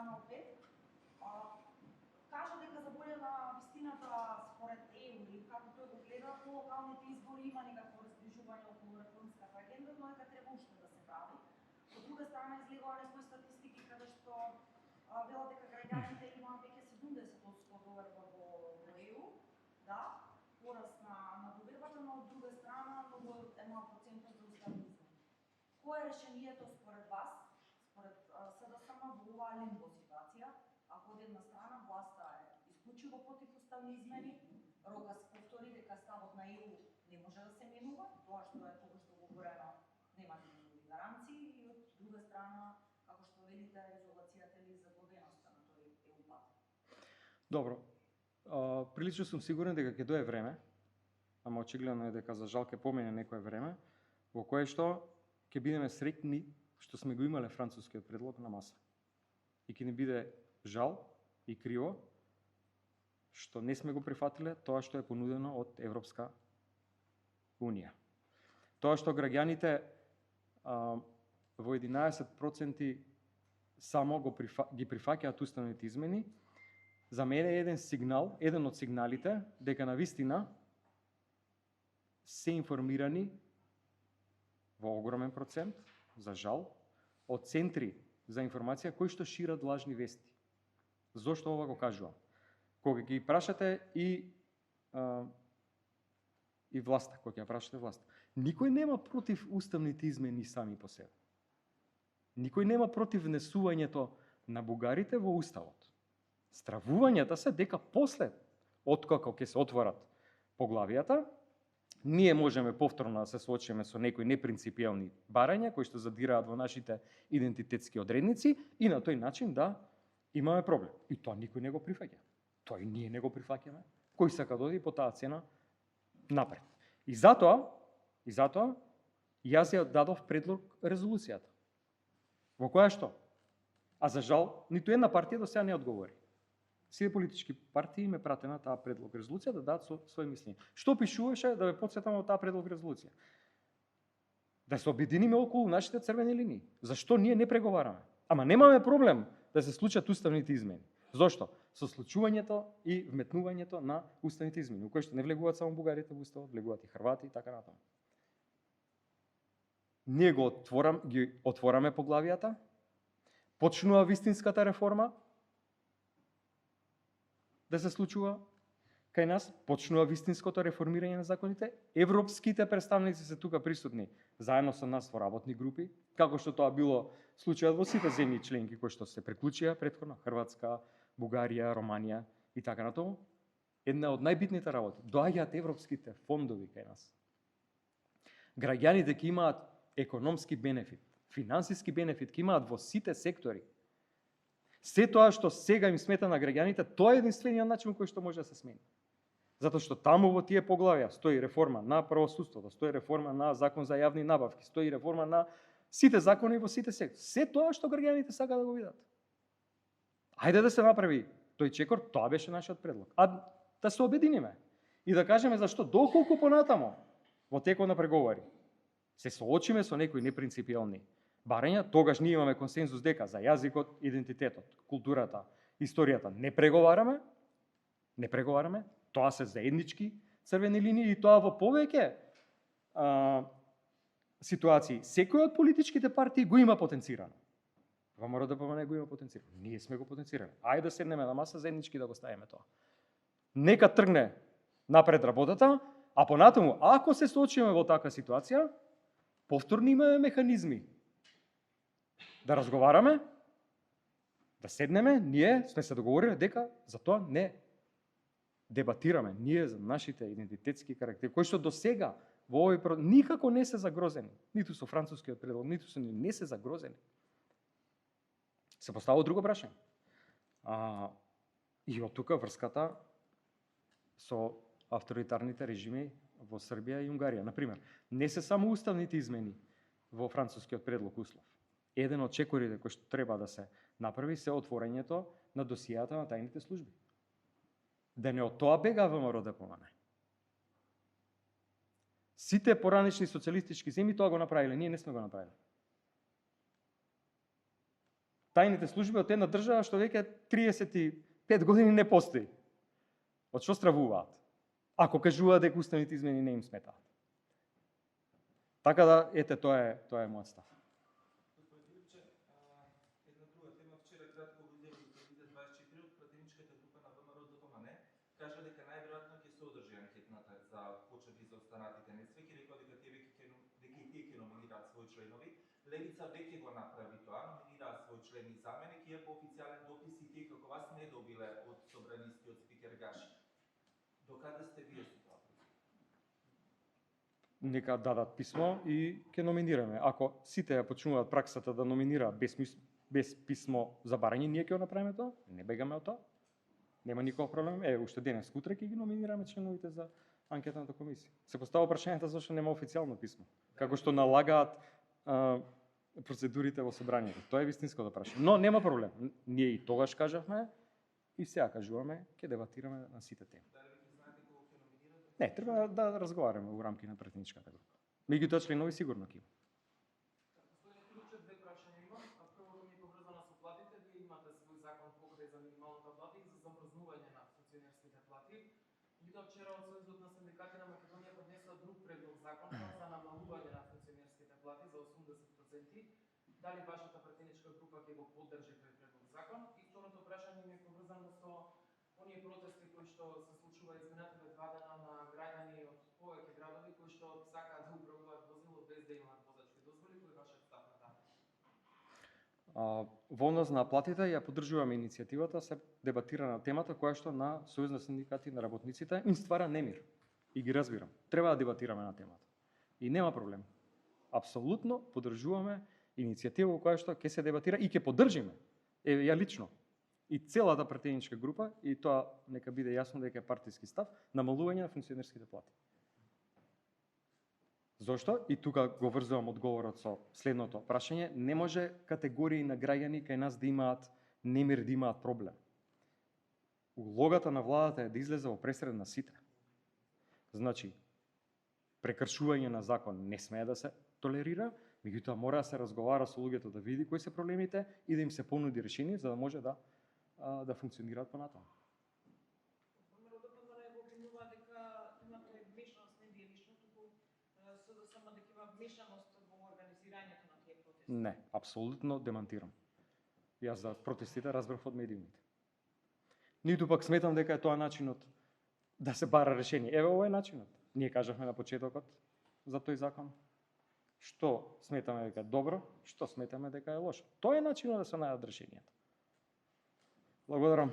станал 5, кажа дека за боља на вистината според ЕУ и како тој го гледа по локалните избори има некакво разближување околу реформската агенда, но дека треба уште да се прави. Од друга страна излегува некои статистики каде што велат дека граѓаните имаат веќе 70% доверба во ЕУ, да, пораст на довербата, но од друга страна многу е мал процентот за уставни измени. Кое е решението според вас, според СДСМ во оваа лимбо ситуација, ако од една страна власта е исклучиво против уставни измени, Рогас повтори дека ставот на ЕУ не може да се менува, тоа што е тогаш договорено нема никакви гаранции, и од друга страна, како што велите, изолацијата или заглобеноста на тој ЕУ пат. Добро. Прилично сум сигурен дека ќе дое време, ама очигледно е дека за жал ќе помине некое време, во кое што ќе бидеме среќни што сме го имале францускиот предлог на маса. И ќе не биде жал и криво што не сме го прифатиле тоа што е понудено од Европска Унија. Тоа што граѓаните во 11% само ги прифаќаат уставните измени, за мене е еден сигнал, еден од сигналите дека навистина се информирани во огромен процент, за жал, од центри за информација кои што шират лажни вести. Зошто ова го кажувам? Кога ги прашате и власта, кога ќе прашате власта, никој нема против уставните измени сами по себе. Никој нема против внесувањето на бугарите во уставот. Стравувањата се дека после, откако ќе се отворат поглавијата, ние можеме повторно да се соочиме со некои непринципијални барања кои што задираат во нашите идентитетски одредници и на тој начин да имаме проблем. И тоа никој не го прифаќа. Тоа и ние не го прифаќаме. Кој сака да оди по таа цена напред. И затоа јас ја дадов предлог резолуцијата. Во која што? А за жал, ниту една партија до сега не одговори. Сите политички партии ме пратена таа предлог резолуција да дадат своји мислења. Што пишуваше, да ве потсетам од таа предлог резолуција? Да се обединиме околу нашите црвени линии. Зашто ние не преговараме? Ама немаме проблем да се случат уставните измени. Зошто? Со случувањето и вметнувањето на уставните измени, во кои што не влегуваат само бугарите во уставот, влегуваат и хрвати и така натаму. Ние ги отвораме поглавијата, почнува вистинската реформа да се случува кај нас, почнува вистинското реформирање на законите, европските представници се тука присутни, заедно со нас во работни групи, како што тоа било случајот во сите земји членки кои што се приклучија претходно, Хрватска, Бугарија, Романија и така натаму. Една од најбитните работи, доаѓаат европските фондови кај нас. Граѓаните ќе имаат економски бенефит, финансиски бенефит, ќе имаат во сите сектори. Се тоа што сега им смета на граѓаните, тоа е единствениот начин кој што може да се смени. Затоа што таму во тие поглавја стои реформа на правосудството, стои реформа на закон за јавни набавки, стои реформа на сите закони во сите сектори. Се тоа што граѓаните сака да го видат. Ајде да се направи тој чекор, тоа беше нашиот предлог. А да се обединиме и да кажеме зашто доколку понатамо во текот на преговори се соочиме со некои непринципијални барања, тогаш ние имаме консензус дека за јазикот, идентитетот, културата, историјата не преговараме, тоа се заеднички црвени линии и тоа во повеќе ситуации. Секој од политичките партии го има потенцирано. ВМРО-ДПМН го има потенцирано. Ние сме го потенцирали. Ајде да седнеме на маса заеднички да го ставиме тоа. Нека тргне напред работата, а понатаму, ако се соочиме во таква ситуација, повторно имаме механизми да разговараме, да седнеме, ние сме се договориле дека за тоа не дебатираме, ние за нашите идентитетски карактери, кои што до сега во овој никако не се загрозени, ниту со францускиот предлог, ниту со не се загрозени. Се поставува друго прашање. И од тука врската со авторитарните режими во Србија и Унгарија. Например, не се само уставните измени во францускиот предлог услов. Еден од чекорите кои што треба да се направи се отворањето на досијата на тајните служби. Да не од тоа бега ВМРО-ДПМН. Сите поранешни социјалистички земји тоа го направиле, ние не сме го направиле. тајните служби од една држава што веќе 35 години не постои. Од што стравуваат? Ако кажуваат дека уставните измени не им сметаат. Така да, ете, тоа е мојот став. Една друга тема, вчера кратко во телевизија 24 од пратеничката група на ВМРО ДПМН кажа дека најверојатно ќе се одржи анкетната за почети за останатите несвеки, рекоа дека тие ќе номинираат своји членови. Левица веќе го направи тоа, номинираа свој член и заменик, иако официјален допис и тие како вас не добиле од собранисти, од спикер Гаши. Докаде сте вие со тоа? Нека дадат писмо и ќе номинираме. Ако сите ја почнуваат праксата да номинираат без писмо за барање, ние ќе го направиме тоа, не бегаме од тоа. Нема никаков проблем. Уште денес утре ќе ги номинираме членовите за анкетната комисија. Се постава прашањето зашто нема официјално писмо, како што налагаат процедурите во собранието. Тоа е вистинското прашање. Но нема проблем. Ние и тогаш кажавме и сега кажуваме, ќе дебатираме на сите теми. Не, треба да разговараме во рамки на пратеничката група. Меѓутоа членови сигурно ќе има. Господин Клучев, две прашања имам. Првото ми е поврзано со платите. Вие имате свој закон покрај за минималната плата и за замрзнување на функционерските плати. Меѓутоа вчера од Сојузот на синдикати на Македонија поднесува друг предлог закон за намалување на функционерските плати за 80%. Дали вашата пратеничка група ќе го поддржи тој предлог закон? И второто прашање ми е поврзано со оние протести кои што се случува изминатите 2 дена на граѓани од повеќе градови кои што сакаат да управуваат возило без да имаат возачки дозволи. Кој е вашиот став на таа? Во однос на платите ја поддржуваме иницијативата, се дебатира на темата која што на Сојуз на синдикати на работниците им ствара немир. И ги разбирам. Треба да дебатираме на темата. И нема проблем. Апсолутно поддржуваме иницијатива во која што ќе се дебатира и ќе поддржиме. Ја лично. И целата пратеничка група, и тоа нека биде јасно дека е партиски став, намалување на функционерските плати. Зошто? И тука го врзувам одговорот со следното прашање. Не може категории на граѓани кај нас да имаат немир, да имаат проблем. Улогата на владата е да излезе во пресред на сите. Значи, прекршување на закон не смее да се толерира, меѓутоа мора да се разговара со луѓето да види кои се проблемите и да им се понуди решение за да може да функционираат понатаму. ВМРО ДПМН го обвинува дека имате вмешаност, не вие лично, туку СДСМ дека има вмешаност во организирањето на тие протести. Не, апсолутно демантирам. Јас за протестите разбрав од медиумите. Ниту пак сметам дека е тоа начинот да се бара решение. Еве ова е начинот. Ние кажавме на почетокот за тој закон. Што сметаме дека е добро, што сметаме дека е лошо. Тоа е начинот да се најдат решенијата. Благодарам.